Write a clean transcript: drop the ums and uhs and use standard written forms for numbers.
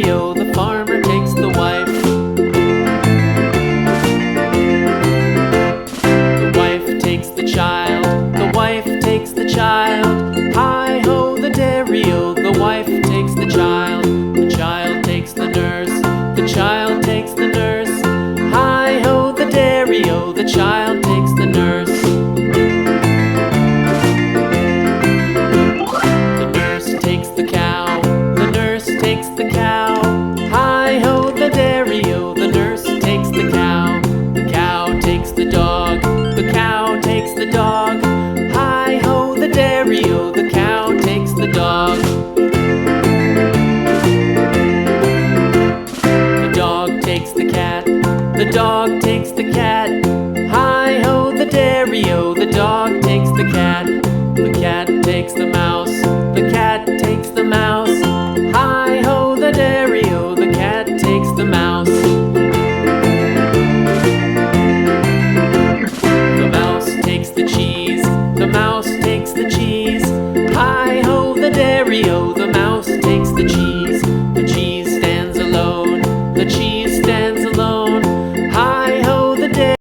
dairy-o, the farmer takes the wife. The wife takes the child, the wife takes the child. Hi-ho, the dairy-o, the wife takes the child. The child takes the nurse, the child takes the nurse. Hi-ho, the dairy-o, the child takes the nurse. The nurse takes the cow, the nurse takes the cow. Hi-ho, the dairy-o, the nurse takes the cow. The cow takes the dog, the cow takes the dog. Hi-ho, the dairy-o, the cow takes the dog. The dog takes the cat, the dog takes the cat. Hi-ho, the dairy-o, the dog takes the cat. The cat takes the mouse, the cat takes the mouse.